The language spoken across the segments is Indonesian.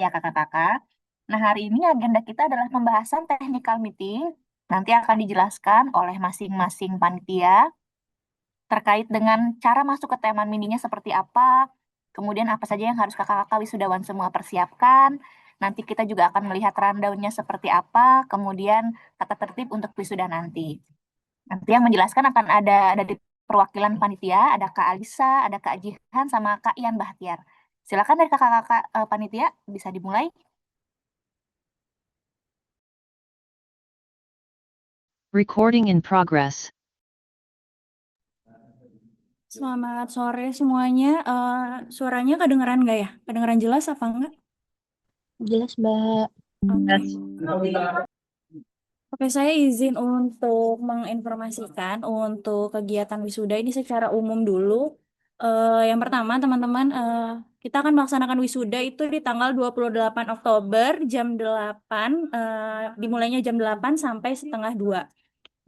Ya kakak-kakak. Nah hari ini agenda kita adalah pembahasan technical meeting. Nanti akan dijelaskan oleh masing-masing panitia terkait dengan cara masuk ke taman mininya seperti apa, kemudian apa saja yang harus kakak-kakak wisudawan semua persiapkan. Nanti kita juga akan melihat rundown-nya seperti apa, kemudian tata tertib untuk wisuda nanti. Nanti yang menjelaskan akan ada dari perwakilan panitia, ada Kak Alisa, ada Kak Jihan, sama Kak Ian Bahtiar. Silakan dari kakak-kakak panitia, bisa dimulai. Recording in progress. Selamat sore semuanya. Suaranya kedengeran nggak ya? Kedengeran jelas apa enggak? Jelas, Mbak. Oke, saya izin untuk menginformasikan untuk kegiatan wisuda ini secara umum dulu. Yang pertama, teman-teman, kita akan melaksanakan wisuda itu di tanggal 28 Oktober jam 8, dimulainya jam 8 sampai setengah 2.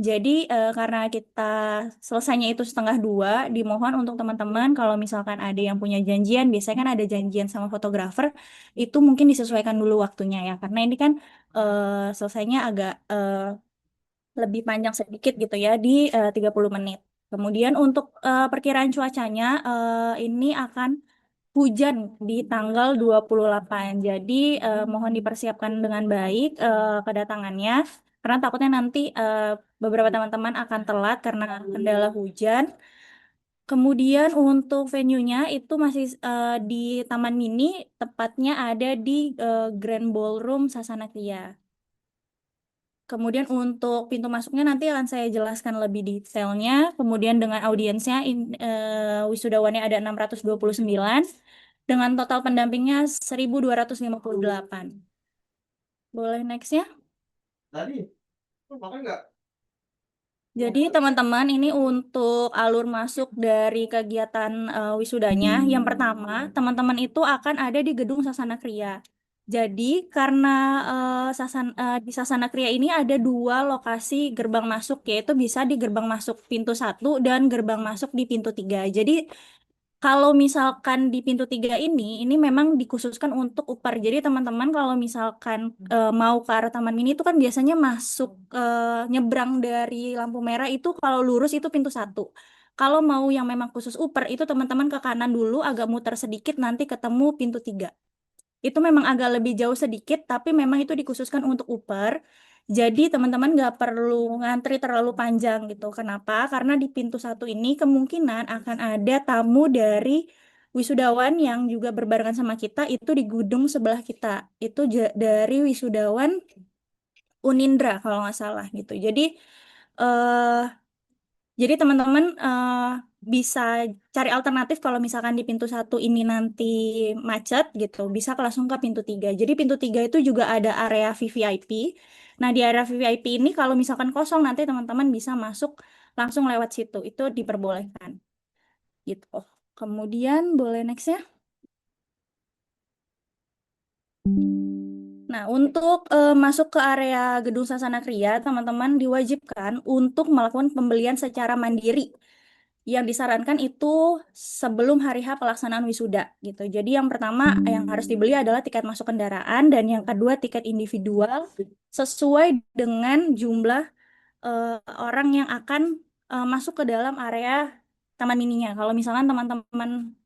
Jadi karena kita selesainya itu setengah 2, dimohon untuk teman-teman kalau misalkan ada yang punya janjian, biasanya kan ada janjian sama fotografer, itu mungkin disesuaikan dulu waktunya ya. Karena ini kan selesainya agak lebih panjang sedikit gitu ya, di 30 menit. Kemudian untuk perkiraan cuacanya, ini akan hujan di tanggal 28. Jadi mohon dipersiapkan dengan baik kedatangannya. Karena takutnya nanti beberapa teman-teman akan telat karena kendala hujan. Kemudian untuk venue-nya itu masih di Taman Mini, tepatnya ada di Grand Ballroom Sasana Kria. Kemudian untuk pintu masuknya nanti akan saya jelaskan lebih detailnya. Kemudian dengan audiensnya, wisudawannya ada 629, dengan total pendampingnya 1258. Boleh next ya? Jadi teman-teman ini untuk alur masuk dari kegiatan wisudanya. Yang pertama, teman-teman itu akan ada di Gedung Sasana Kria. Jadi karena di Sasana Kria ini ada 2 lokasi gerbang masuk, yaitu bisa di gerbang masuk pintu 1 dan gerbang masuk di pintu 3. Jadi kalau misalkan di pintu 3 ini memang dikhususkan untuk UPAR. Jadi teman-teman kalau misalkan mau ke arah Taman Mini itu kan biasanya masuk nyebrang dari lampu merah itu kalau lurus itu pintu 1. Kalau mau yang memang khusus UPAR itu teman-teman ke kanan dulu agak muter sedikit nanti ketemu pintu 3. Itu memang agak lebih jauh sedikit tapi memang itu dikhususkan untuk UPAR. Jadi teman-teman nggak perlu ngantri terlalu panjang gitu. Kenapa? Karena di pintu 1 ini kemungkinan akan ada tamu dari wisudawan yang juga berbarengan sama kita itu di gedung sebelah kita. Itu dari wisudawan Unindra kalau nggak salah gitu. Eh, jadi teman-teman bisa cari alternatif kalau misalkan di pintu 1 ini nanti macet gitu, bisa langsung ke pintu 3. Jadi pintu 3 itu juga ada area VVIP. Nah di area VVIP ini kalau misalkan kosong nanti teman-teman bisa masuk langsung lewat situ, itu diperbolehkan gitu. Kemudian boleh next ya. Nah, untuk masuk ke area Gedung Sasana Kria, teman-teman diwajibkan untuk melakukan pembelian secara mandiri. Yang disarankan itu sebelum hari H pelaksanaan wisuda gitu. Jadi yang pertama yang harus dibeli adalah tiket masuk kendaraan dan yang kedua tiket individual sesuai dengan jumlah orang yang akan masuk ke dalam area taman mininya. Kalau misalkan teman-teman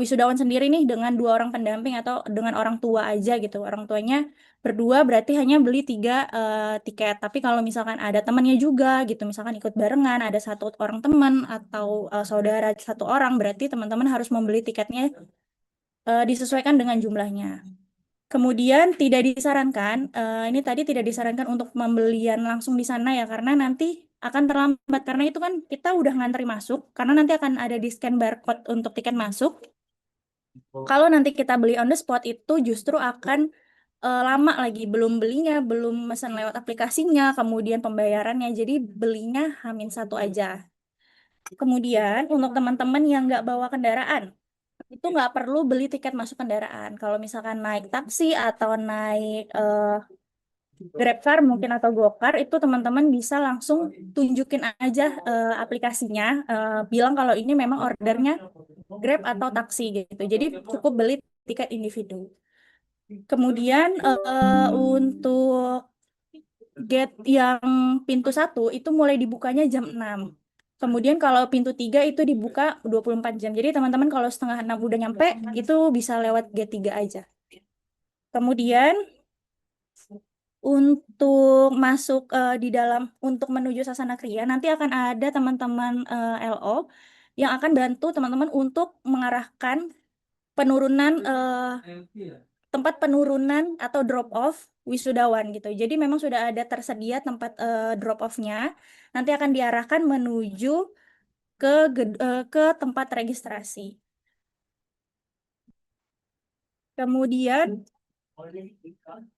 wisudawan sendiri nih dengan 2 orang pendamping atau dengan orang tua aja gitu. Orang tuanya berdua berarti hanya beli 3 tiket. Tapi kalau misalkan ada temannya juga gitu, misalkan ikut barengan, ada 1 orang teman atau saudara 1 orang, berarti teman-teman harus membeli tiketnya disesuaikan dengan jumlahnya. Kemudian tidak disarankan, ini tadi tidak disarankan untuk pembelian langsung di sana ya, karena nanti akan terlambat. Karena itu kan kita udah ngantri masuk, karena nanti akan ada di scan barcode untuk tiket masuk. Kalau nanti kita beli on the spot itu justru akan lama lagi, belum belinya, belum pesan lewat aplikasinya, kemudian pembayarannya, jadi belinya H-1 aja. Kemudian untuk teman-teman yang nggak bawa kendaraan, itu nggak perlu beli tiket masuk kendaraan. Kalau misalkan naik taksi atau naik GrabCar mungkin atau GoCar, itu teman-teman bisa langsung tunjukin aja aplikasinya, bilang kalau ini memang ordernya Grab atau taksi gitu. Jadi cukup beli tiket individu. Kemudian untuk gate yang pintu 1 itu mulai dibukanya jam 6. Kemudian kalau pintu 3 itu dibuka 24 jam. Jadi teman-teman kalau setengah 6 udah nyampe, itu bisa lewat gate 3 aja. Kemudian untuk masuk di dalam, untuk menuju Sasana Kriya, nanti akan ada teman-teman LO yang akan bantu teman-teman untuk mengarahkan penurunan tempat penurunan atau drop off wisudawan gitu. Jadi memang sudah ada tersedia tempat drop off-nya. Nanti akan diarahkan menuju ke tempat registrasi. Kemudian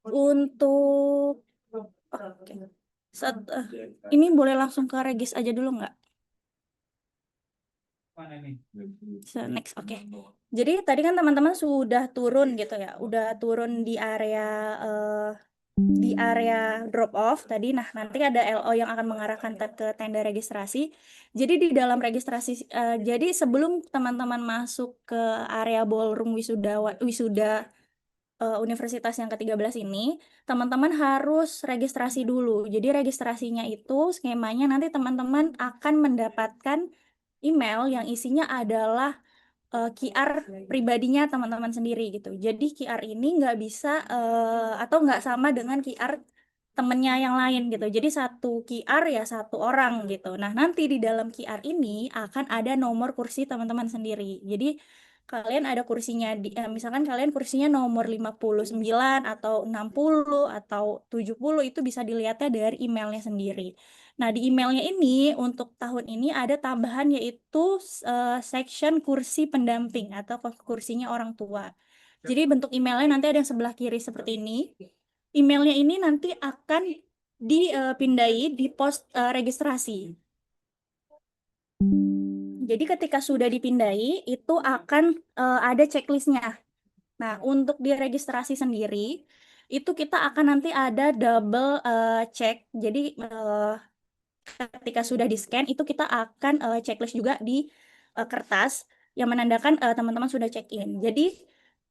untuk oke. Ini boleh langsung ke regis aja dulu nggak? Next, oke. Jadi tadi kan teman-teman sudah turun gitu ya, udah turun di area drop off tadi. Nah, nanti ada LO yang akan mengarahkan ke tenda registrasi. Jadi di dalam registrasi, jadi sebelum teman-teman masuk ke area ballroom wisuda universitas yang ke-13 ini, teman-teman harus registrasi dulu. Jadi registrasinya itu skemanya nanti teman-teman akan mendapatkan email yang isinya adalah QR pribadinya teman-teman sendiri gitu. Jadi QR ini nggak bisa atau nggak sama dengan QR temennya yang lain gitu. Jadi satu QR ya satu orang gitu. Nah, nanti di dalam QR ini akan ada nomor kursi teman-teman sendiri. Jadi kalian ada kursinya misalkan kalian kursinya nomor 59 atau 60 atau 70, itu bisa dilihatnya dari emailnya sendiri. Nah, di emailnya ini untuk tahun ini ada tambahan, yaitu section kursi pendamping atau kursinya orang tua. Jadi bentuk emailnya nanti ada yang sebelah kiri seperti ini. Emailnya ini nanti akan dipindai di pos registrasi. Jadi ketika sudah dipindai, itu akan ada checklistnya. Nah, untuk di registrasi sendiri, itu kita akan nanti ada double check. Jadi ketika sudah di-scan, itu kita akan checklist juga di kertas yang menandakan teman-teman sudah check-in. Jadi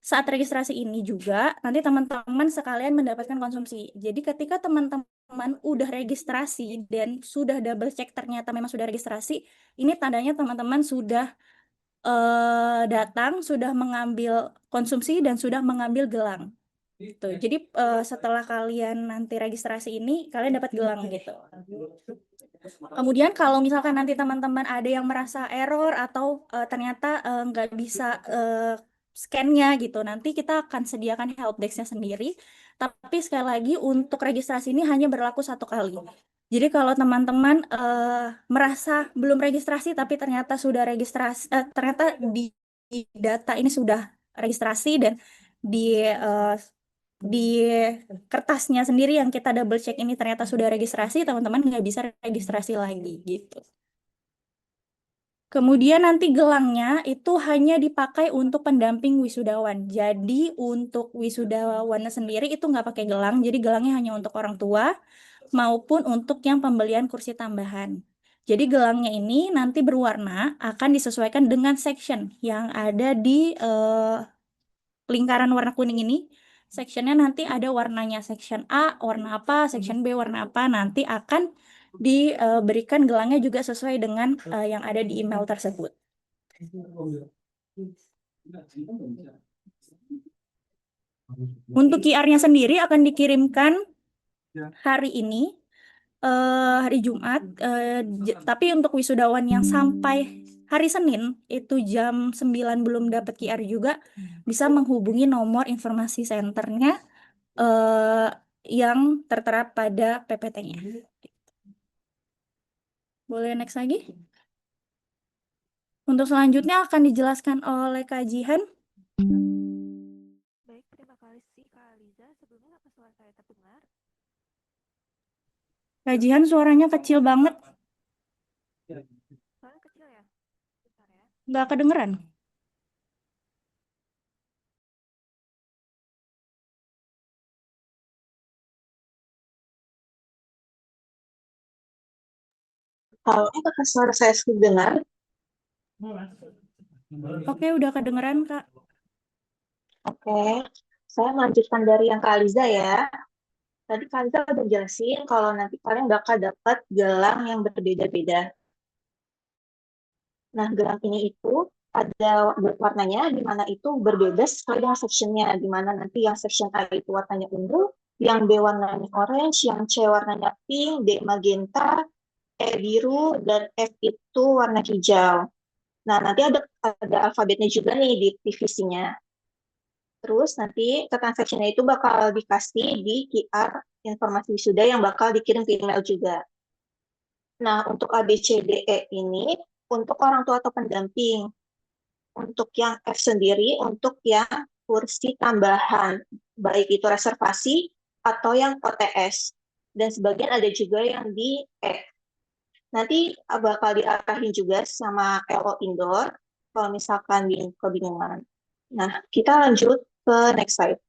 saat registrasi ini juga nanti teman-teman sekalian mendapatkan konsumsi. Jadi ketika teman-teman udah registrasi dan sudah double check ternyata memang sudah registrasi, ini tandanya teman-teman sudah datang, sudah mengambil konsumsi dan sudah mengambil gelang. Gitu. Jadi setelah kalian nanti registrasi ini, kalian dapat gelang gitu. Kemudian kalau misalkan nanti teman-teman ada yang merasa error atau ternyata nggak bisa scan-nya gitu, nanti kita akan sediakan helpdesk-nya sendiri. Tapi sekali lagi untuk registrasi ini hanya berlaku 1 kali. Jadi kalau teman-teman merasa belum registrasi tapi ternyata sudah registrasi, ternyata di data ini sudah registrasi dan di kertasnya sendiri yang kita double check ini ternyata sudah registrasi, teman-teman nggak bisa registrasi lagi gitu. Kemudian nanti gelangnya itu hanya dipakai untuk pendamping wisudawan. Jadi untuk wisudawan sendiri itu nggak pakai gelang, jadi gelangnya hanya untuk orang tua maupun untuk yang pembelian kursi tambahan. Jadi gelangnya ini nanti berwarna akan disesuaikan dengan section yang ada di lingkaran warna kuning ini. Sectionnya nanti ada warnanya, section A warna apa, section B warna apa, nanti akan diberikan gelangnya juga sesuai dengan yang ada di email tersebut. Untuk QR-nya sendiri akan dikirimkan hari ini, hari Jumat, tapi untuk wisudawan yang sampai hari Senin itu jam 9 belum dapat QR juga, bisa menghubungi nomor informasi senternya yang tertera pada PPT-nya. Boleh next lagi? Untuk selanjutnya akan dijelaskan oleh Kak Jihan. Baik, terima kasih Kak Aliza. Sebelumnya apa suara saya terdengar? Kak Jihan suaranya kecil banget, Suara kecil ya? Bentar ya. nggak kedengeran. Kalau apakah suara saya sudah dengar? Oke, udah kedengeran, Kak. Oke. saya melanjutkan dari yang Kak Aliza ya. Tadi Kak Aliza udah jelasin kalau nanti kalian bakal dapat gelang yang berbeda-beda. Nah, gelang ini itu ada warnanya, di mana itu berbeda sesuai dengan sectionnya. Di mana nanti yang section A itu warnanya ungu, yang B warnanya orange, yang C warnanya pink, D magenta, E biru, dan F itu warna hijau. Nah, nanti ada alfabetnya juga nih di divisinya. Terus nanti ke transaction-nya itu bakal dikasih di QR informasi wisuda yang bakal dikirim ke email juga. Nah, untuk A, B, C, D, E ini untuk orang tua atau pendamping. Untuk yang F sendiri, untuk yang kursi tambahan, baik itu reservasi atau yang OTS. Dan sebagian ada juga yang di E. Nanti bakal diarahin juga sama LO Indoor kalau misalkan kebingungan. Nah, kita lanjut ke next slide.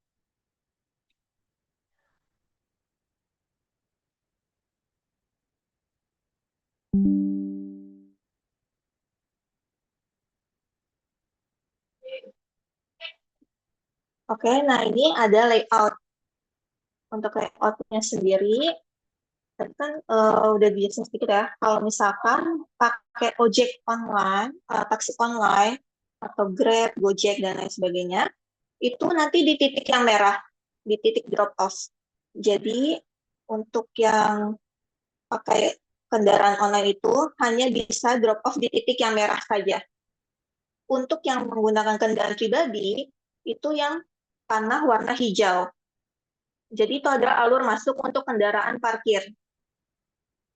Oke, nah ini ada layout. Untuk layoutnya sendiri, tadi kan udah biasa sedikit ya. Kalau misalkan pakai ojek online, taksi online, atau Grab, Gojek, dan lain sebagainya, itu nanti di titik yang merah, di titik drop off. Jadi untuk yang pakai kendaraan online itu hanya bisa drop off di titik yang merah saja. Untuk yang menggunakan kendaraan pribadi, itu yang panah warna hijau. Jadi itu adalah alur masuk untuk kendaraan parkir.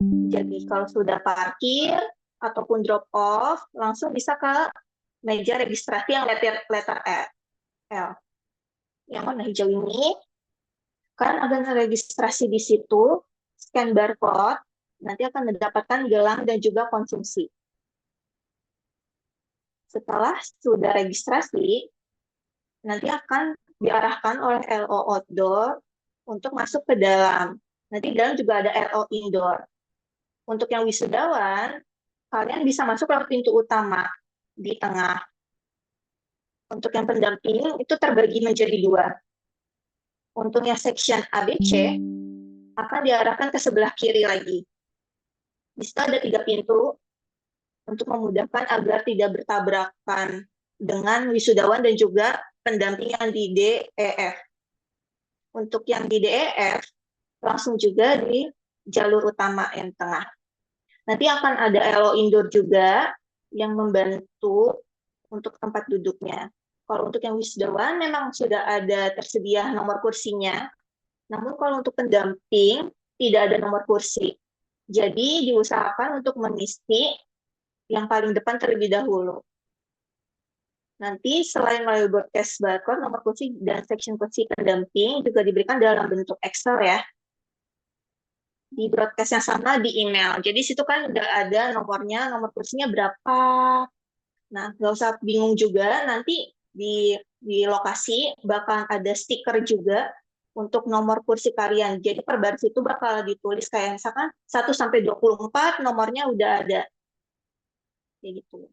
Jadi kalau sudah parkir ataupun drop off, langsung bisa ke meja registrasi yang letter L. Yang warna hijau ini, kan akan registrasi di situ, scan barcode, nanti akan mendapatkan gelang dan juga konsumsi. Setelah sudah registrasi, nanti akan diarahkan oleh LO Outdoor untuk masuk ke dalam. Nanti di dalam juga ada LO Indoor. Untuk yang wisudawan, kalian bisa masuk lewat pintu utama di tengah. Untuk yang pendamping, itu terbagi menjadi dua. Untuk yang section ABC, akan diarahkan ke sebelah kiri lagi. Di situ ada 3 pintu untuk memudahkan agar tidak bertabrakan dengan wisudawan dan juga pendamping yang di DEF. Untuk yang di DEF, langsung juga di jalur utama yang tengah. Nanti akan ada LO Indoor juga yang membantu untuk tempat duduknya. Kalau untuk yang wisudawan memang sudah ada tersedia nomor kursinya. Namun kalau untuk pendamping tidak ada nomor kursi. Jadi diusahakan untuk mengisi yang paling depan terlebih dahulu. Nanti selain melalui broadcast barcode, nomor kursi dan section kursi pendamping juga diberikan dalam bentuk Excel ya. Di broadcast yang sama di email. Jadi situ kan udah ada nomornya, nomor kursinya berapa. Nah, nggak usah bingung juga, nanti di lokasi bakal ada stiker juga untuk nomor kursi kalian. Jadi per baris itu bakal ditulis kayak misalkan 1 sampai 24 nomornya udah ada. Kayak gitu.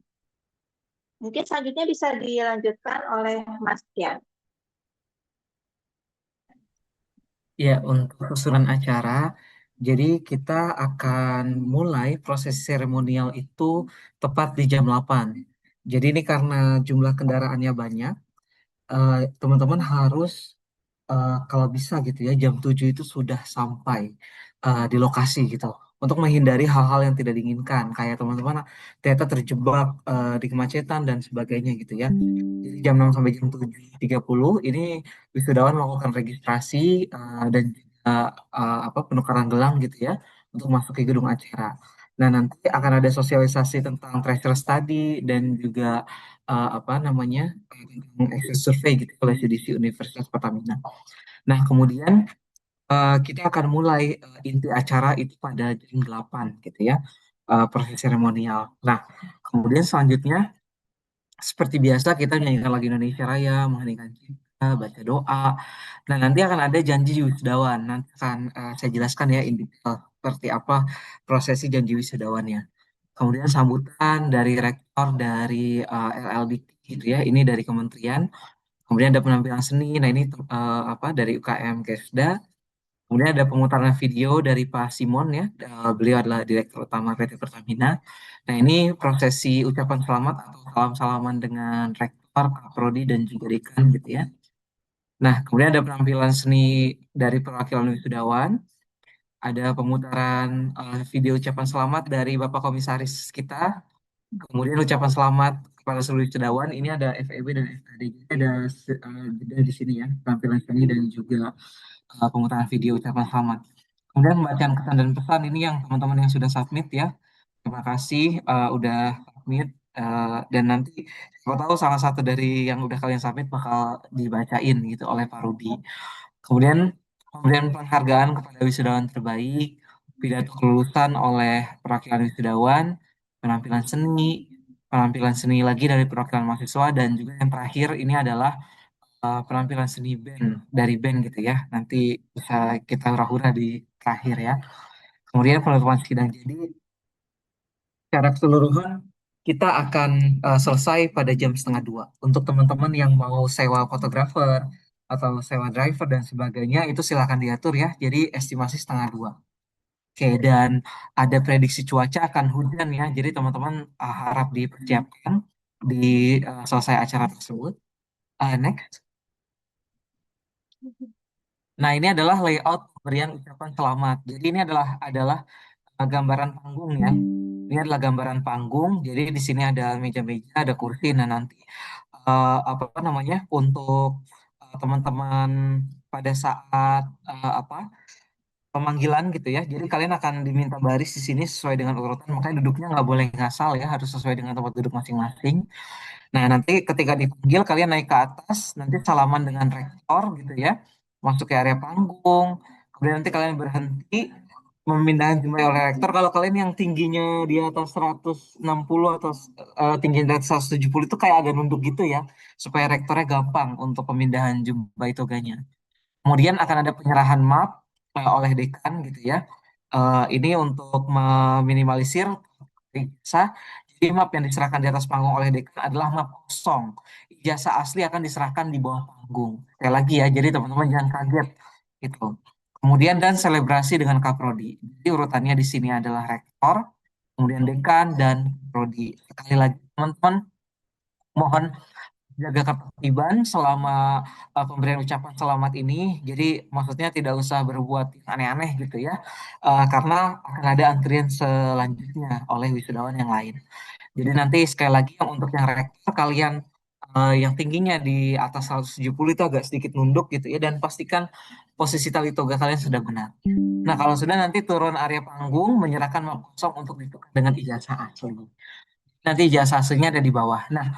Mungkin selanjutnya bisa dilanjutkan oleh Mas Tian. Ya, untuk susunan acara, jadi kita akan mulai proses seremonial itu tepat di jam 8. Jadi ini karena jumlah kendaraannya banyak, teman-teman harus kalau bisa gitu ya jam 7 itu sudah sampai di lokasi gitu. Untuk menghindari hal-hal yang tidak diinginkan, kayak teman-teman ternyata terjebak di kemacetan dan sebagainya gitu ya. Jadi jam 6 sampai jam 7.30 ini wisudawan melakukan registrasi dan juga apa penukaran gelang gitu ya untuk masuk ke gedung acara. Nah, nanti akan ada sosialisasi tentang tracer study dan juga apa namanya tentang exit survey gitu oleh CDC Universitas Pertamina. Nah, kemudian kita akan mulai inti acara itu pada jam 8 gitu ya, proses seremonial. Nah, kemudian selanjutnya seperti biasa kita menyanyikan lagu Indonesia Raya, mengheningkan cipta, baca doa. Nah, nanti akan ada janji wisudawan. Nanti akan saya jelaskan ya in detail seperti apa prosesi janji wisudawannya. Kemudian sambutan dari rektor dari LLDT gitu ya, ini dari kementerian. Kemudian ada penampilan seni. Nah, ini dari UKM Kesda. Kemudian ada pemutaran video dari Pak Simon ya. Beliau adalah Direktur Utama PT Pertamina. Nah, ini prosesi ucapan selamat atau salam-salaman dengan Rektor, Kaprodi, dan juga Dekan gitu ya. Nah, kemudian ada penampilan seni dari perwakilan wisudawan. Ada pemutaran video ucapan selamat dari Bapak Komisaris kita. Kemudian ucapan selamat kepada seluruh wisudawan. Ini ada FEB dan FKD. Jadi ada jeda di sini ya, penampilan seni dan juga pemutaran video ucapan selamat. Kemudian pembacaan kesan dan pesan ini yang teman-teman yang sudah submit ya. Terima kasih udah submit. Dan nanti siapa tahu salah satu dari yang udah kalian submit bakal dibacain gitu oleh Pak Rudi. Kemudian pemberian penghargaan kepada wisudawan terbaik, pidato kelulusan oleh perwakilan wisudawan, penampilan seni lagi dari perwakilan mahasiswa, dan juga yang terakhir ini adalah penampilan seni band dari band gitu ya. Nanti bisa kita hura-hura di terakhir ya. Kemudian penutupan sidang. Jadi secara keseluruhan kita akan selesai pada jam setengah dua. Untuk teman-teman yang mau sewa fotografer atau sewa driver dan sebagainya itu silakan diatur ya. Jadi estimasi setengah dua. Oke, dan ada prediksi cuaca akan hujan ya. Jadi teman-teman harap dipersiapkan di selesai acara tersebut. Next. Nah, ini adalah layout pemberian ucapan selamat. Jadi ini adalah gambaran panggung ya. Ini adalah gambaran panggung. Jadi di sini ada meja-meja, ada kursi. Nah, nanti apa namanya untuk teman-teman pada saat pemanggilan gitu ya. Jadi kalian akan diminta baris di sini sesuai dengan urutan. Makanya duduknya nggak boleh ngasal ya, harus sesuai dengan tempat duduk masing-masing. Nah, nanti ketika dipanggil kalian naik ke atas, nanti salaman dengan rektor gitu ya. Masuk ke area panggung. Kemudian nanti kalian berhenti memindahkan jumlah oleh rektor. Kalau kalian yang tingginya di atas 160 atau tinggi di atas 170 itu kayak agak nunduk gitu ya. Supaya rektornya gampang untuk pemindahan jumlah toganya. Kemudian akan ada penyerahan map oleh dekan gitu ya. Ini untuk meminimalisir ijazah. Jadi map yang diserahkan di atas panggung oleh dekan adalah map kosong. Ijazah asli akan diserahkan di bawah panggung. Sekali lagi ya, jadi teman-teman jangan kaget gitu. Kemudian dan selebrasi dengan Kaprodi. Jadi urutannya di sini adalah rektor, kemudian dekan dan prodi. Sekali lagi teman-teman mohon jaga ketertiban selama pemberian ucapan selamat ini. Jadi maksudnya tidak usah berbuat yang aneh-aneh gitu ya. Karena akan ada antrian selanjutnya oleh wisudawan yang lain. Jadi nanti sekali lagi untuk yang rektor kalian yang tingginya di atas 170 itu agak sedikit nunduk gitu ya, dan pastikan posisi tali toga kalian sudah benar. Nah, kalau sudah nanti turun area panggung menyerahkan map kosong untuk ditukar dengan ijazah asli. Nanti ijazah aslinya ada di bawah. Nah,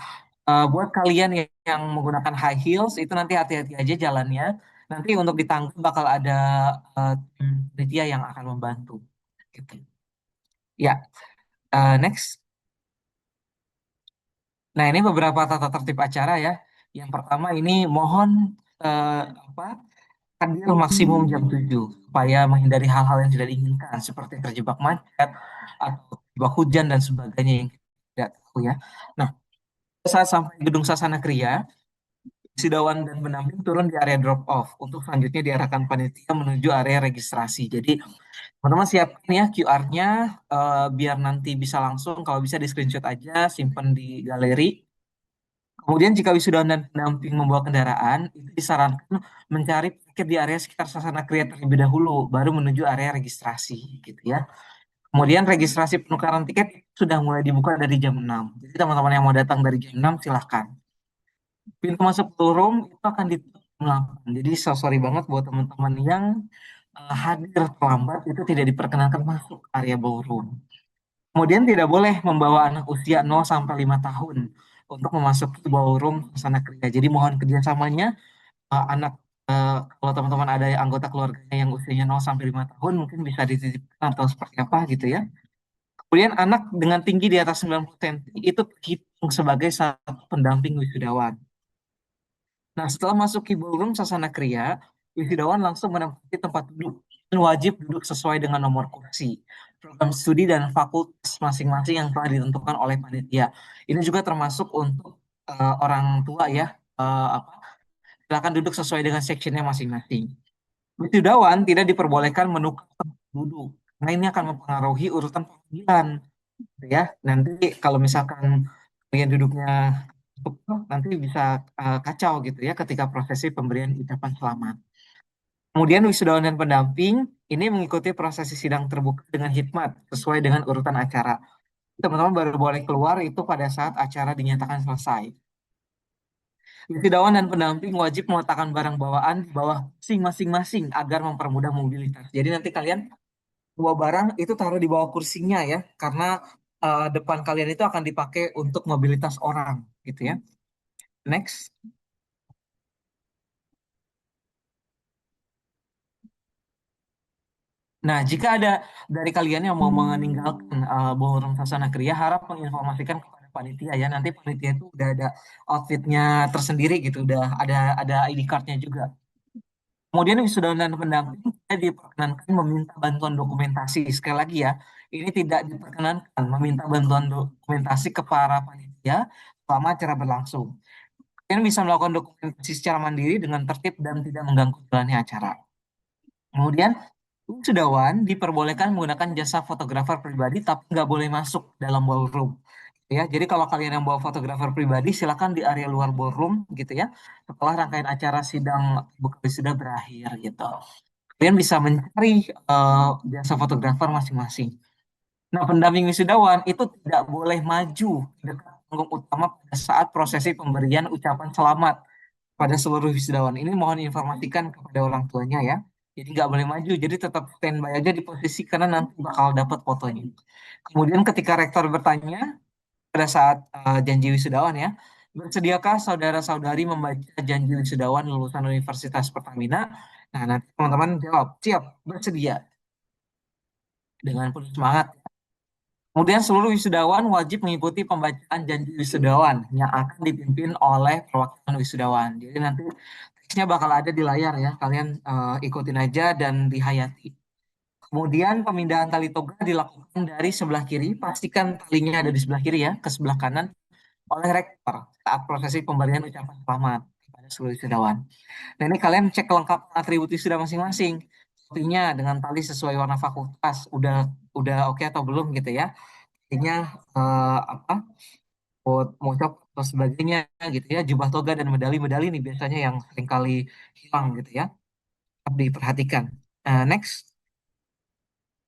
buat kalian yang menggunakan high heels itu nanti hati-hati aja jalannya. Nanti untuk di tangga bakal ada tim panitia yang akan membantu. Gitu. Ya, next. Nah, ini beberapa tata tertib acara ya. Yang pertama ini mohon apa hadir maksimum jam 7 supaya menghindari hal-hal yang tidak diinginkan seperti terjebak macet atau terjebak hujan dan sebagainya yang kita tidak tahu ya. Nah, saat sampai gedung Sasana Kriya, wisudawan dan pendamping turun di area drop off untuk selanjutnya diarahkan panitia menuju area registrasi. Jadi teman-teman siapkan ya QR-nya biar nanti bisa langsung kalau bisa di screenshot aja, simpan di galeri. Kemudian jika wisudawan dan pendamping membawa kendaraan, itu disarankan mencari parkir di area sekitar Sasana Kriya terlebih dahulu, baru menuju area registrasi gitu ya. Kemudian registrasi penukaran tiket sudah mulai dibuka dari jam 6. Jadi teman-teman yang mau datang dari jam 6 silahkan. Pintu masuk ballroom itu akan ditutup jam 8. Jadi sorry banget buat teman-teman yang hadir terlambat itu tidak diperkenankan masuk area ballroom. Kemudian tidak boleh membawa anak usia 0 sampai 5 tahun untuk memasuki ballroom Sasana Kriya. Jadi mohon kerjasamanya anak kalau teman-teman ada anggota keluarganya yang usianya 0 sampai 5 tahun mungkin bisa dititipkan atau seperti apa gitu ya. Kemudian anak dengan tinggi di atas 90 cm itu terhitung sebagai satu pendamping wisudawan. Nah, setelah masuk ke ballroom Sasana Kriya, wisudawan langsung menempati tempat duduk dan wajib duduk sesuai dengan nomor kursi, program studi dan fakultas masing-masing yang telah ditentukan oleh panitia. Ini juga termasuk untuk orang tua ya, silakan duduk sesuai dengan sectionnya masing-masing. Wisudawan tidak diperbolehkan menukar tempat duduk. Nah, ini akan mempengaruhi urutan panggilan, gitu ya. Nanti kalau misalkan kalian duduknya nanti bisa kacau gitu ya ketika prosesi pemberian ucapan selamat. Kemudian wisudawan dan pendamping ini mengikuti prosesi sidang terbuka dengan hikmat sesuai dengan urutan acara. Teman-teman baru boleh keluar itu pada saat acara dinyatakan selesai. Wisudawan dan pendamping wajib meletakkan barang bawaan di bawah kursi masing-masing agar mempermudah mobilitas. Jadi nanti kalian bawa barang itu taruh di bawah kursinya ya, karena depan kalian itu akan dipakai untuk mobilitas orang, gitu ya. Next. Nah, jika ada dari kalian yang mau meninggalkan ballroom Sasana Kriya, harap menginformasikan kepada panitia ya. Nanti panitia itu udah ada outfitnya tersendiri gitu, udah ada ID card-nya juga. Kemudian wisudawan dan pendamping tidak diperkenankan meminta bantuan dokumentasi. Sekali lagi ya, ini tidak diperkenankan meminta bantuan dokumentasi ke para panitia selama acara berlangsung. Kalian bisa melakukan dokumentasi secara mandiri dengan tertib dan tidak mengganggu jalannya acara. Kemudian wisudawan diperbolehkan menggunakan jasa fotografer pribadi, tapi nggak boleh masuk dalam ballroom. Ya, jadi kalau kalian yang bawa fotografer pribadi, silakan di area luar ballroom gitu ya. Setelah rangkaian acara sidang buka wisuda berakhir gitu. Kalian bisa mencari jasa fotografer masing-masing. Nah, pendamping wisudawan itu tidak boleh maju dekat panggung utama pada saat prosesi pemberian ucapan selamat pada seluruh wisudawan. Ini mohon informasikan kepada orang tuanya ya. Jadi nggak boleh maju, jadi tetap standby aja di posisi karena nanti bakal dapat fotonya. Kemudian ketika rektor bertanya pada saat janji wisudawan ya, bersediakah saudara-saudari membaca janji wisudawan lulusan Universitas Pertamina? Nah, nanti teman-teman jawab, siap, bersedia, dengan penuh semangat. Kemudian seluruh wisudawan wajib mengikuti pembacaan janji wisudawan yang akan dipimpin oleh perwakilan wisudawan. Jadi nanti teksnya bakal ada di layar ya, kalian ikutin aja dan dihayati. Kemudian pemindahan tali toga dilakukan dari sebelah kiri, pastikan talinya ada di sebelah kiri ya, ke sebelah kanan oleh rektor saat prosesi pemberian ucapan selamat kepada seluruh wisudawan. Nah, ini kalian cek lengkap atribut wisuda masing-masing. Sepertinya dengan tali sesuai warna fakultas, udah oke atau belum gitu ya. Artinya apa? Mau cop atau sebagainya gitu ya. Jubah toga dan medali-medali ini biasanya yang seringkali hilang gitu ya. Harus diperhatikan. Next.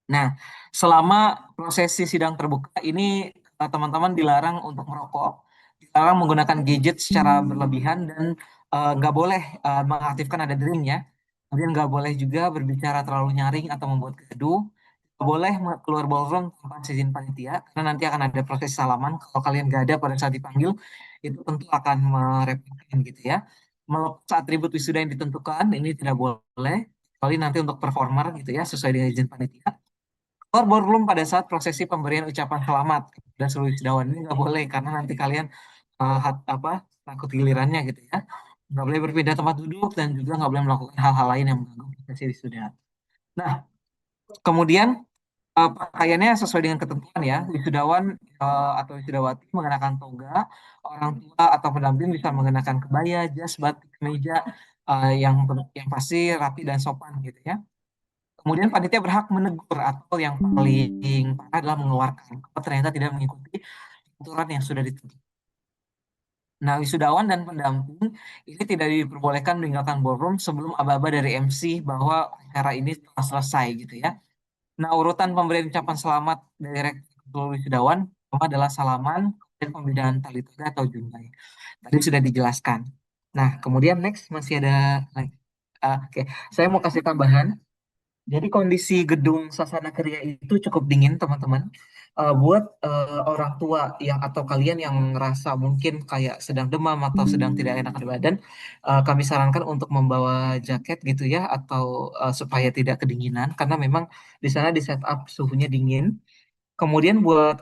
Nah, selama prosesi sidang terbuka ini teman-teman dilarang untuk merokok, dilarang menggunakan gadget secara berlebihan dan nggak boleh mengaktifkan ada ya. Kemudian nggak boleh juga berbicara terlalu nyaring atau membuat gaduh. Nggak boleh keluar ballroom tanpa izin panitia, karena nanti akan ada proses salaman. Kalau kalian nggak ada pada saat dipanggil, itu tentu akan merepotkan gitu ya. Melepas atribut wisuda yang ditentukan, ini tidak boleh. Kecuali nanti untuk performer gitu ya, sesuai dengan izin panitia. Keluar ballroom pada saat prosesi pemberian ucapan selamat dan seluruh wisudawan ini nggak boleh karena nanti kalian apa takut gilirannya gitu ya. Nggak boleh berpindah tempat duduk dan juga nggak boleh melakukan hal-hal lain yang mengganggu prosesi wisuda. Nah, kemudian pakaiannya sesuai dengan ketentuan ya. Wisudawan atau wisudawati mengenakan toga, orang tua atau pendamping bisa mengenakan kebaya, jas, batik, kemeja yang pasti rapi dan sopan gitu ya. Kemudian panitia berhak menegur atau yang paling parah adalah mengeluarkan kalau ternyata tidak mengikuti aturan yang sudah ditentukan. Nah, wisudawan dan pendamping ini tidak diperbolehkan meninggalkan ballroom sebelum aba-aba dari MC bahwa acara ini telah selesai gitu ya. Nah, urutan pemberian ucapan selamat dari rektor wisudawan pertama adalah salaman dan pembedaan tali toga atau juntai. Tadi sudah dijelaskan. Nah, kemudian next masih ada lagi. Oke, saya mau kasih tambahan. Jadi kondisi gedung Sasana Kriya itu cukup dingin, teman-teman. Buat orang tua yang atau kalian yang ngerasa mungkin kayak sedang demam atau sedang tidak enak di badan, kami sarankan untuk membawa jaket gitu ya, atau supaya tidak kedinginan, karena memang di sana di setup suhunya dingin. Kemudian buat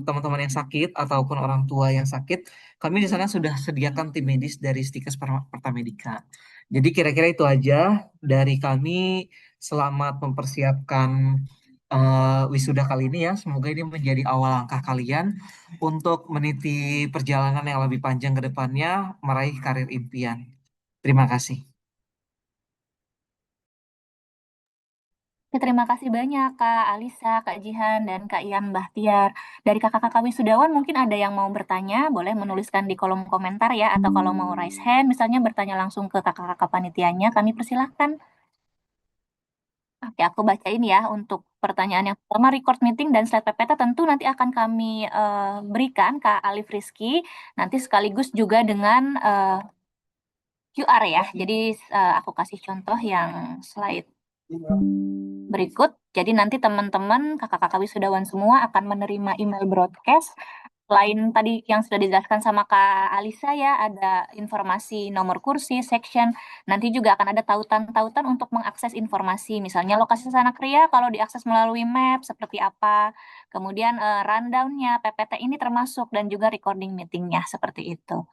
teman-teman yang sakit ataupun orang tua yang sakit, kami di sana sudah sediakan tim medis dari Stikes Pertamedika. Jadi kira-kira itu aja dari kami. Selamat mempersiapkan wisuda kali ini ya. Semoga ini menjadi awal langkah kalian untuk meniti perjalanan yang lebih panjang ke depannya, meraih karir impian. Terima kasih. Oke, terima kasih banyak Kak Alisa, Kak Jihan, dan Kak Ian Bahtiar. Dari kakak-kakak wisudawan mungkin ada yang mau bertanya, boleh menuliskan di kolom komentar ya, atau kalau mau raise hand, misalnya bertanya langsung ke kakak-kakak panitianya, kami persilahkan. Oke, aku bacain ya untuk pertanyaan yang pertama, record meeting dan slide PPT tentu nanti akan kami berikan Kak Alif Rizky, nanti sekaligus juga dengan QR ya. Jadi aku kasih contoh yang slide berikut. Jadi nanti teman-teman, kakak-kakak wisudawan semua akan menerima email broadcast. Selain tadi yang sudah dijelaskan sama Kak Alisa ya, ada informasi nomor kursi, section. Nanti juga akan ada tautan-tautan untuk mengakses informasi. Misalnya lokasi Sasana Kriya kalau diakses melalui map seperti apa. Kemudian rundown-nya, PPT ini termasuk dan juga recording meeting-nya seperti itu.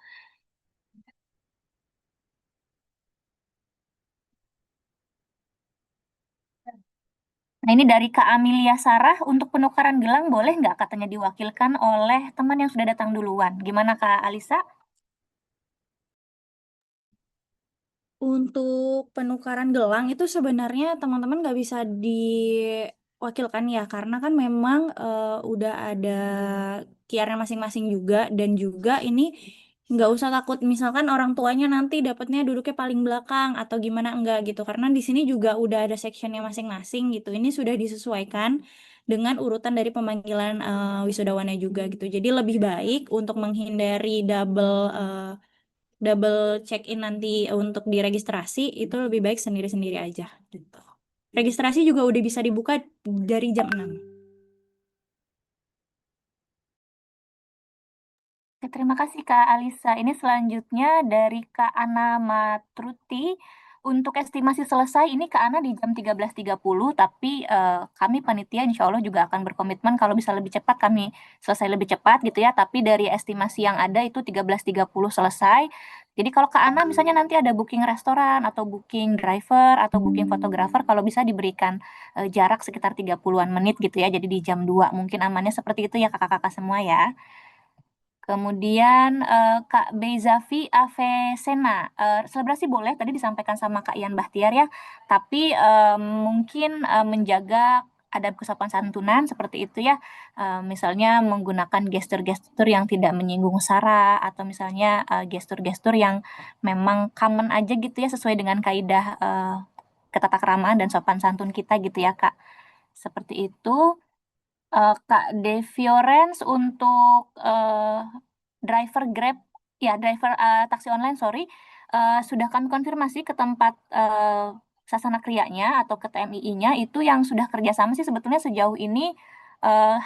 Nah, ini dari Kak Amelia Sarah, untuk penukaran gelang boleh nggak katanya diwakilkan oleh teman yang sudah datang duluan? Gimana Kak Alisa? Untuk penukaran gelang itu sebenarnya teman-teman nggak bisa diwakilkan ya, karena kan memang udah ada QR-nya masing-masing juga, dan juga ini nggak usah takut misalkan orang tuanya nanti dapatnya duduknya paling belakang atau gimana, enggak gitu, karena di sini juga udah ada sectionnya masing-masing gitu. Ini sudah disesuaikan dengan urutan dari pemanggilan wisudawannya juga gitu. Jadi lebih baik untuk menghindari double check in nanti untuk diregistrasi, itu lebih baik sendiri-sendiri aja gitu. Registrasi juga udah bisa dibuka dari jam 6. Oke, terima kasih Kak Alisa. Ini selanjutnya dari Kak Ana Matruti. Untuk estimasi selesai, ini Kak Ana di jam 13.30, tapi kami panitia insya Allah juga akan berkomitmen kalau bisa lebih cepat, kami selesai lebih cepat gitu ya. Tapi dari estimasi yang ada itu 13.30 selesai. Jadi kalau Kak Ana misalnya nanti ada booking restoran atau booking driver atau booking fotografer, kalau bisa diberikan jarak sekitar 30-an menit gitu ya. Jadi di jam 2 mungkin amannya seperti itu ya kakak-kakak semua ya. Kemudian Kak Beizafi Avesena, selebrasi boleh tadi disampaikan sama Kak Ian Bahtiar ya, tapi mungkin menjaga adab kesopan santunan seperti itu ya. Misalnya menggunakan gestur-gestur yang tidak menyinggung sara atau misalnya gestur-gestur yang memang common aja gitu ya, sesuai dengan kaidah ketatakramaan dan sopan santun kita gitu ya Kak. Seperti itu. Kak Deviorens untuk driver Grab, ya driver taksi online, sorry, sudah kami konfirmasi ke tempat Sasana Krianya atau ke TMII-nya, itu yang sudah kerjasama sih sebetulnya sejauh ini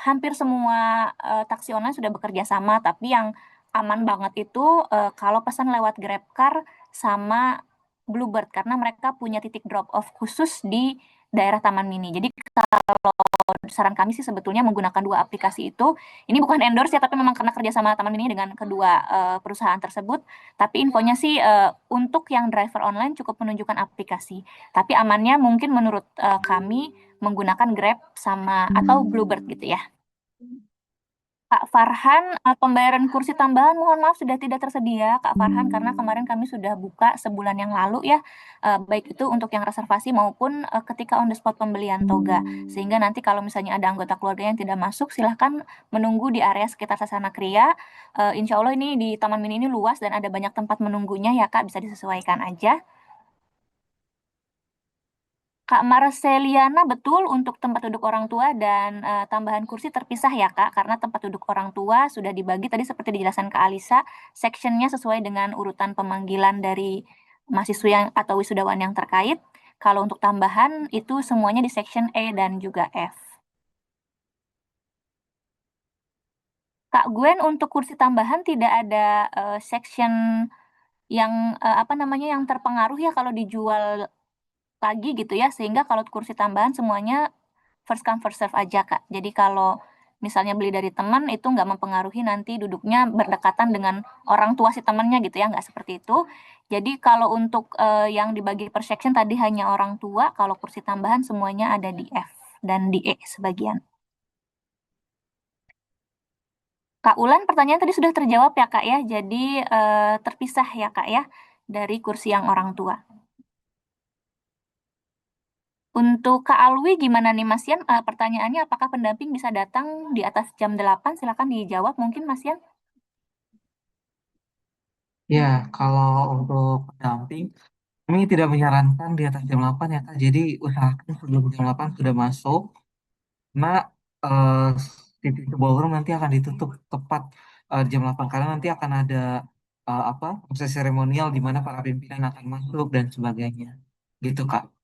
hampir semua taksi online sudah bekerja sama, tapi yang aman banget itu kalau pesan lewat GrabCar sama Bluebird, karena mereka punya titik drop off khusus di daerah Taman Mini. Jadi saran kami sih sebetulnya menggunakan dua aplikasi itu. Ini bukan endorse ya, tapi memang karena kerjasama Taman Mini dengan kedua perusahaan tersebut. Tapi infonya sih untuk yang driver online cukup menunjukkan aplikasi. Tapi amannya mungkin menurut kami menggunakan Grab sama atau Bluebird gitu ya. Kak Farhan, pembayaran kursi tambahan mohon maaf sudah tidak tersedia Kak Farhan, karena kemarin kami sudah buka sebulan yang lalu ya, baik itu untuk yang reservasi maupun ketika on the spot pembelian toga. Sehingga nanti kalau misalnya ada anggota keluarga yang tidak masuk, silahkan menunggu di area sekitar Sasana Kriya. Insya Allah ini di Taman Mini ini luas dan ada banyak tempat menunggunya ya Kak, bisa disesuaikan aja. Kak Marceliana, betul untuk tempat duduk orang tua dan tambahan kursi terpisah ya Kak, karena tempat duduk orang tua sudah dibagi tadi seperti dijelaskan Kak Alisa, sectionnya sesuai dengan urutan pemanggilan dari mahasiswa yang atau wisudawan yang terkait. Kalau untuk tambahan itu semuanya di section E dan juga F. Kak Gwen, untuk kursi tambahan tidak ada section yang apa namanya yang terpengaruh ya kalau dijual lagi gitu ya, sehingga kalau kursi tambahan semuanya first come first serve aja Kak. Jadi kalau misalnya beli dari teman itu nggak mempengaruhi nanti duduknya berdekatan dengan orang tua si temannya gitu ya, nggak seperti itu. Jadi kalau untuk yang dibagi per section tadi hanya orang tua, kalau kursi tambahan semuanya ada di F dan di E sebagian. Kak Ulan, pertanyaan tadi sudah terjawab ya Kak ya, jadi terpisah ya Kak ya. dari kursi yang orang tua. Untuk Kak Alwi gimana nih Mas Yan? Pertanyaannya apakah pendamping bisa datang di atas jam 8? Silakan dijawab mungkin Mas Yan. Ya, kalau untuk pendamping, kami tidak menyarankan di atas jam 8 ya Kak. Jadi usahakan sebelum jam 8 sudah masuk. Karena eh, di pintu ballroom nanti akan ditutup tepat jam 8 karena nanti akan ada apa proses seremonial di mana para pimpinan akan masuk dan sebagainya. Gitu Kak.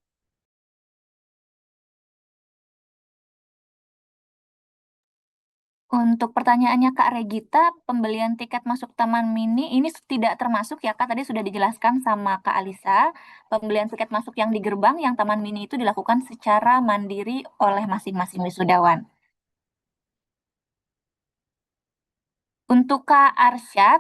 Untuk pertanyaannya Kak Regita, pembelian tiket masuk Taman Mini ini tidak termasuk ya Kak, tadi sudah dijelaskan sama Kak Alisa. Pembelian tiket masuk yang di gerbang yang Taman Mini itu dilakukan secara mandiri oleh masing-masing wisudawan. Untuk Kak Arsyad,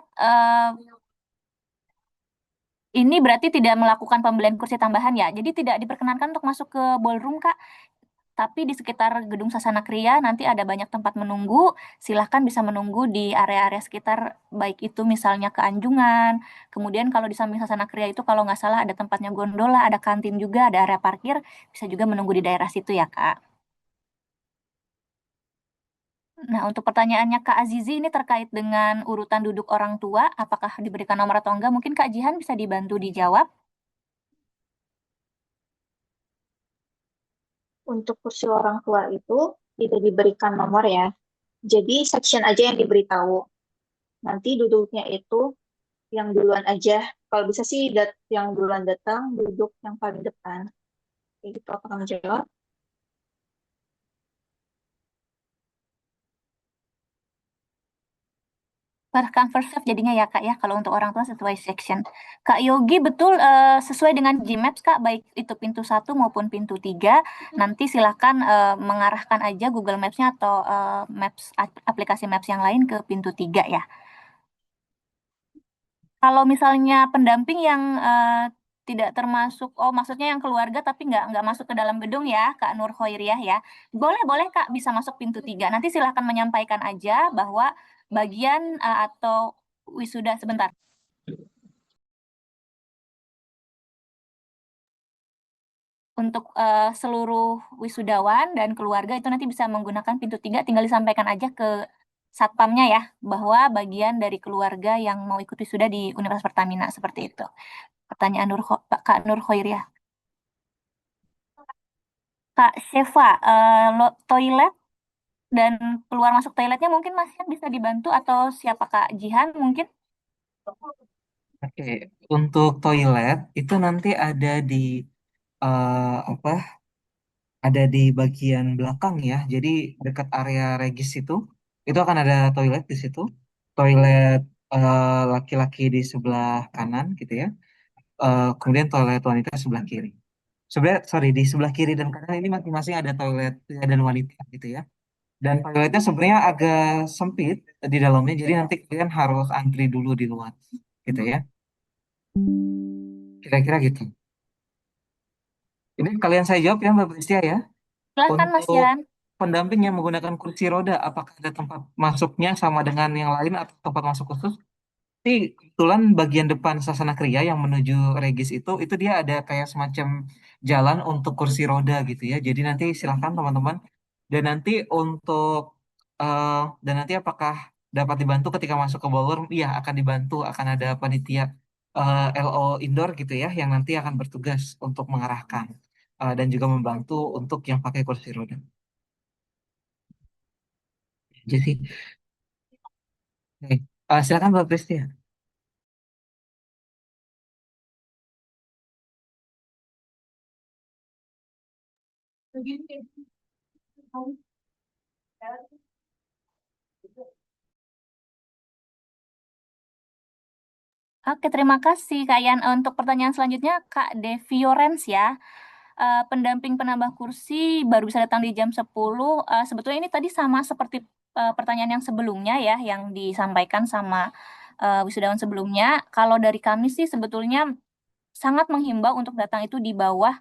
ini berarti tidak melakukan pembelian kursi tambahan ya. Jadi tidak diperkenankan untuk masuk ke ballroom Kak. Tapi di sekitar Gedung Sasana Kriya nanti ada banyak tempat menunggu. Silahkan bisa menunggu di area-area sekitar, baik itu misalnya ke Anjungan. Kemudian kalau di samping Sasana Kriya itu kalau nggak salah ada tempatnya gondola, ada kantin juga, ada area parkir. Bisa juga menunggu di daerah situ ya Kak. Nah, untuk pertanyaannya Kak Azizi ini terkait dengan urutan duduk orang tua, apakah diberikan nomor atau enggak? Mungkin Kak Jihan bisa dibantu dijawab. Untuk kursi orang tua itu tidak diberikan nomor ya. Jadi section aja yang diberitahu. Nanti duduknya itu yang duluan aja. Kalau bisa sih yang duluan datang duduk yang paling depan. Kayak gitu apa kamu jawab? First come first serve jadinya ya Kak ya, kalau untuk orang tua sesuai section. Kak Yogi betul sesuai dengan Gmaps Kak, baik itu pintu 1 maupun pintu 3. Nanti silakan mengarahkan aja Google Maps-nya atau aplikasi Maps yang lain ke pintu 3 ya. Kalau misalnya pendamping yang tidak termasuk, oh maksudnya yang keluarga tapi nggak masuk ke dalam gedung ya, Kak Nur Khoiriah ya. Boleh, boleh Kak, bisa masuk pintu 3. Nanti silahkan menyampaikan aja bahwa bagian atau wisuda sebentar. Untuk seluruh wisudawan dan keluarga itu nanti bisa menggunakan pintu 3, tinggal disampaikan aja ke satpamnya ya, bahwa bagian dari keluarga yang mau ikut wisuda di Universitas Pertamina seperti itu. Pertanyaan Kak Nur Khoiriah. Kak Sheva, toilet dan keluar masuk toiletnya mungkin Mas Yan bisa dibantu atau siapa Kak Jihan mungkin? Oke, untuk toilet itu nanti ada di apa? Ada di bagian belakang ya. Jadi dekat area regis itu akan ada toilet di situ. Toilet laki-laki di sebelah kanan gitu ya. Kemudian toilet wanita sebelah kiri. Sebenarnya sorry di sebelah kiri dan kanan ini masing-masing ada toilet pria dan wanita gitu ya. Dan toiletnya sebenarnya agak sempit di dalamnya. Jadi nanti kalian harus antri dulu di luar gitu ya. Kira-kira gitu. Ini kalian saya jawab ya Mbak Pristia ya. Silahkan Mas Untuk Yan. pendamping yang menggunakan kursi roda, apakah ada tempat masuknya sama dengan yang lain atau tempat masuk khusus? Tapi kebetulan bagian depan Sasana Kriya yang menuju Regis itu dia ada kayak semacam jalan untuk kursi roda gitu ya. Jadi nanti silakan teman-teman. Dan nanti untuk eh dan nanti apakah dapat dibantu ketika masuk ke ballroom? Iya, akan dibantu. Akan ada panitia LO indoor gitu ya, yang nanti akan bertugas untuk mengarahkan dan juga membantu untuk yang pakai kursi roda. Jadi, oke. Silakan Mbak Pristia. Oke, terima kasih Kak Yan. Untuk pertanyaan selanjutnya Kak Deviorens ya. Pendamping penambah kursi baru bisa datang di jam 10. Sebetulnya ini tadi sama seperti pertanyaan yang sebelumnya ya, yang disampaikan sama wisudawan sebelumnya. Kalau dari kami sih sebetulnya sangat menghimbau untuk datang itu di bawah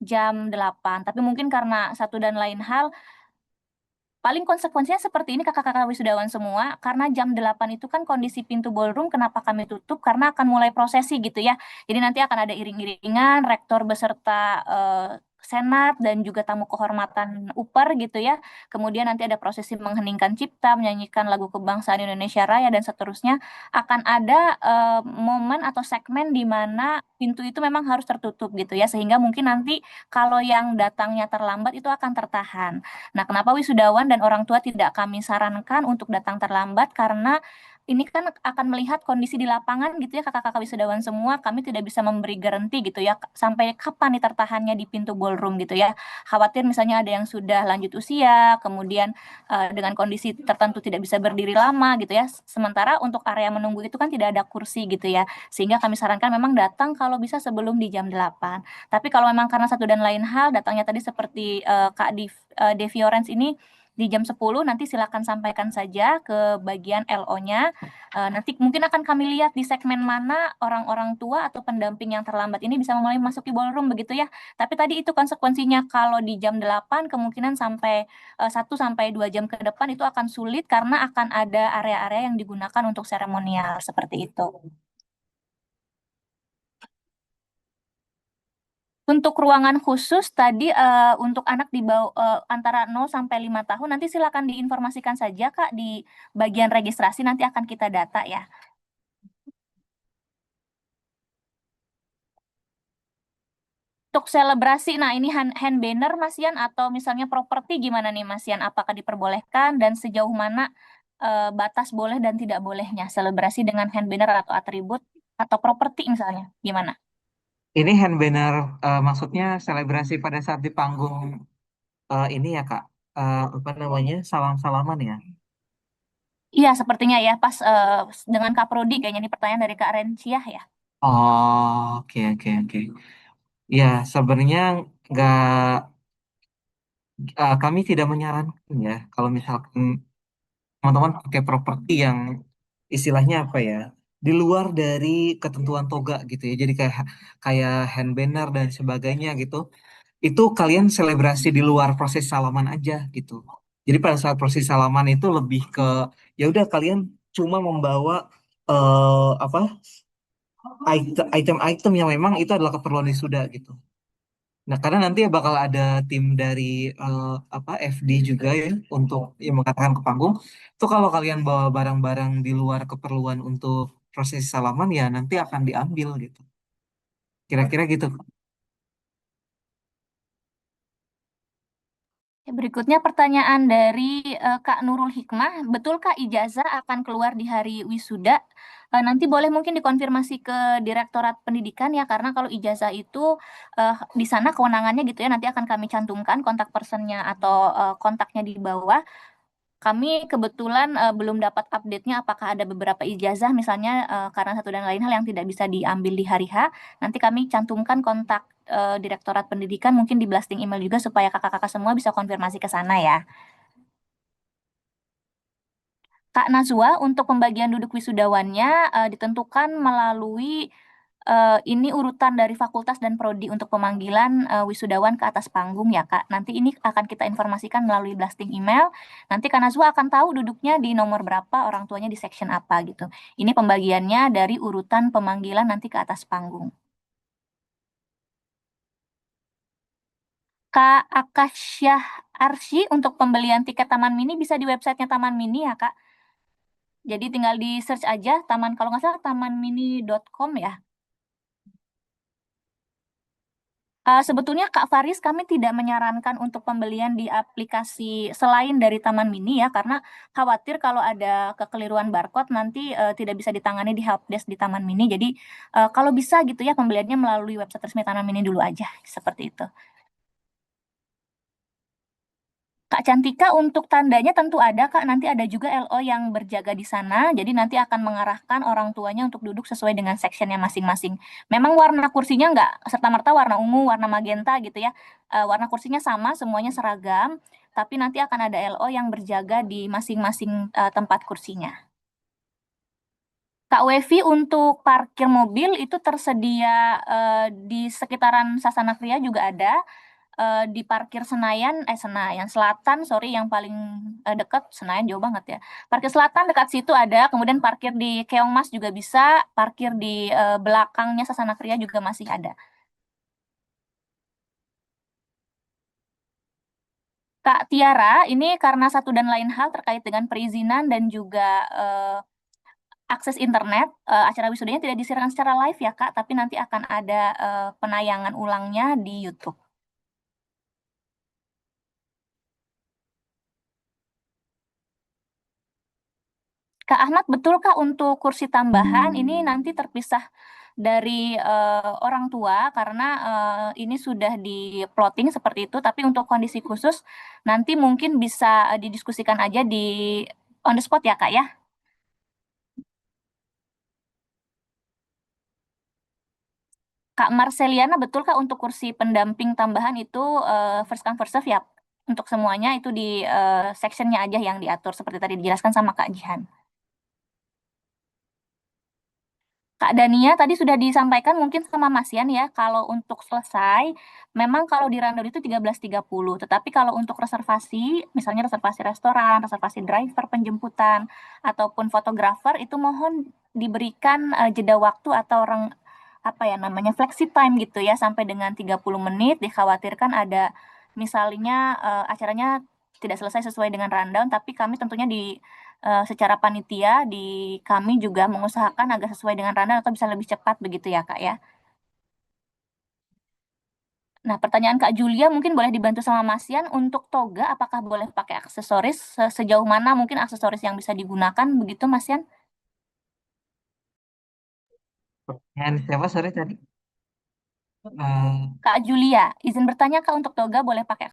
jam 8. Tapi mungkin karena satu dan lain hal Paling konsekuensinya seperti ini kakak-kakak wisudawan semua, karena jam 8 itu kan kondisi pintu ballroom kenapa kami tutup, karena akan mulai prosesi gitu ya. Jadi nanti akan ada iring-iringan, rektor beserta senat dan juga tamu kehormatan UPER gitu ya. Kemudian nanti ada prosesi mengheningkan cipta, menyanyikan lagu kebangsaan Indonesia Raya dan seterusnya. Akan ada momen atau segmen di mana pintu itu memang harus tertutup gitu ya, sehingga mungkin nanti kalau yang datangnya terlambat itu akan tertahan. Nah, kenapa wisudawan dan orang tua tidak kami sarankan untuk datang terlambat? Karena ini kan akan melihat kondisi di lapangan gitu ya kakak-kakak wisudawan semua. Kami tidak bisa memberi garansi gitu ya sampai kapan nih tertahannya di pintu ballroom gitu ya. Khawatir misalnya ada yang sudah lanjut usia, kemudian dengan kondisi tertentu tidak bisa berdiri lama gitu ya. Sementara untuk area menunggu itu kan tidak ada kursi gitu ya. Sehingga kami sarankan memang datang kalau bisa sebelum di jam 8. Tapi kalau memang karena satu dan lain hal datangnya tadi seperti Devi Orange ini di jam 10 nanti silakan sampaikan saja ke bagian LO-nya. Nanti mungkin akan kami lihat di segmen mana orang-orang tua atau pendamping yang terlambat ini bisa mulai masuki ballroom begitu ya. Tapi tadi itu konsekuensinya kalau di jam 8 kemungkinan sampai 1 sampai 2 jam ke depan itu akan sulit karena akan ada area-area yang digunakan untuk seremonial seperti itu. Untuk ruangan khusus tadi untuk anak di bawah antara 0 sampai 5 tahun nanti silakan diinformasikan saja Kak di bagian registrasi nanti akan kita data ya. Untuk selebrasi, nah ini hand banner Mas Yan atau misalnya properti gimana nih Mas Yan? Apakah diperbolehkan dan sejauh mana batas boleh dan tidak bolehnya selebrasi dengan hand banner atau atribut atau properti misalnya? Gimana? Ini hand banner maksudnya selebrasi pada saat di panggung ini ya Kak. Apa namanya? Salam-salaman ya. Iya, sepertinya ya pas dengan Kak Prodi kayaknya ini pertanyaan dari Kak Renciah ya. Oh, oke oke oke. Ya, sebenarnya nggak kami tidak menyarankan ya kalau misalkan teman-teman pakai properti yang istilahnya apa ya? Di luar dari ketentuan toga gitu ya. Jadi kayak kayak hand banner dan sebagainya gitu. Itu kalian selebrasi di luar proses salaman aja gitu. Jadi pada saat proses salaman itu lebih ke ya udah kalian cuma membawa apa item-item yang memang itu adalah keperluan wisuda gitu. Nah, karena nanti bakal ada tim dari apa FD juga ya untuk yang mengatakan ke panggung. Itu kalau kalian bawa barang-barang di luar keperluan untuk proses salaman ya nanti akan diambil gitu. Kira-kira gitu. Berikutnya pertanyaan dari Kak Nurul Hikmah. Betul Kak ijazah akan keluar di hari wisuda? Nanti boleh mungkin dikonfirmasi ke Direktorat Pendidikan ya, karena kalau ijazah itu di sana kewenangannya gitu ya, nanti akan kami cantumkan kontak personnya atau kontaknya di bawah. Kami kebetulan belum dapat update-nya apakah ada beberapa ijazah misalnya karena satu dan lain hal yang tidak bisa diambil di hari H. Nanti kami cantumkan kontak Direktorat Pendidikan mungkin di blasting email juga supaya kakak-kakak semua bisa konfirmasi ke sana ya. Kak Nazwa, untuk pembagian duduk wisudawannya ditentukan melalui ini urutan dari fakultas dan prodi untuk pemanggilan wisudawan ke atas panggung ya Kak. Nanti ini akan kita informasikan melalui blasting email. Nanti Kak Nazwa akan tahu duduknya di nomor berapa, orang tuanya di section apa gitu. Ini pembagiannya dari urutan pemanggilan nanti ke atas panggung. Kak Akasyah Arsy untuk pembelian tiket Taman Mini bisa di websitenya Taman Mini ya Kak. Jadi tinggal di search aja taman kalau nggak salah tamanmini.com ya. Sebetulnya Kak Faris kami tidak menyarankan untuk pembelian di aplikasi selain dari Taman Mini ya karena khawatir kalau ada kekeliruan barcode nanti tidak bisa ditangani di helpdesk di Taman Mini. Jadi kalau bisa gitu ya pembeliannya melalui website resmi Taman Mini dulu aja seperti itu. Kak Cantika untuk tandanya tentu ada Kak, nanti ada juga LO yang berjaga di sana, jadi nanti akan mengarahkan orang tuanya untuk duduk sesuai dengan sectionnya masing-masing. Memang warna kursinya nggak serta-merta warna ungu, warna magenta gitu ya. Warna kursinya sama, semuanya seragam, tapi nanti akan ada LO yang berjaga di masing-masing tempat kursinya. Kak Wevi untuk parkir mobil itu tersedia di sekitaran Sasana Kriya juga ada. di parkir Senayan Selatan, sorry, yang paling dekat. Senayan jauh banget ya. Parkir Selatan dekat situ ada, kemudian parkir di Keongmas juga bisa, parkir di belakangnya Sasana Kriya juga masih ada. Kak Tiara, ini karena satu dan lain hal terkait dengan perizinan dan juga akses internet, acara wisudanya tidak disiarkan secara live ya Kak, tapi nanti akan ada penayangan ulangnya di YouTube. Kak Ahmad, betul Kak untuk kursi tambahan ini nanti terpisah dari orang tua karena ini sudah di plotting seperti itu, tapi untuk kondisi khusus nanti mungkin bisa didiskusikan aja di on the spot ya Kak ya. Kak Marceliana, betul Kak untuk kursi pendamping tambahan itu first come first serve ya? Untuk semuanya itu di sectionnya aja yang diatur seperti tadi dijelaskan sama Kak Jihan. Kak Dania tadi sudah disampaikan mungkin sama Mas Yan ya, kalau untuk selesai, memang kalau di rundown itu 13.30, tetapi kalau untuk reservasi, misalnya reservasi restoran, reservasi driver penjemputan, ataupun fotografer, itu mohon diberikan jeda waktu atau orang apa ya namanya flexi time gitu ya, sampai dengan 30 menit, dikhawatirkan ada misalnya acaranya tidak selesai sesuai dengan rundown, tapi kami tentunya secara panitia di kami juga mengusahakan agar sesuai dengan rundown atau bisa lebih cepat begitu ya Kak ya. Nah, pertanyaan Kak Julia mungkin boleh dibantu sama Mas Yan untuk toga apakah boleh pakai aksesoris sejauh mana mungkin aksesoris yang bisa digunakan begitu Mas Yan? Pertanyaan siapa sore tadi? Eh, Kak Julia, izin bertanya Kak untuk toga boleh pakai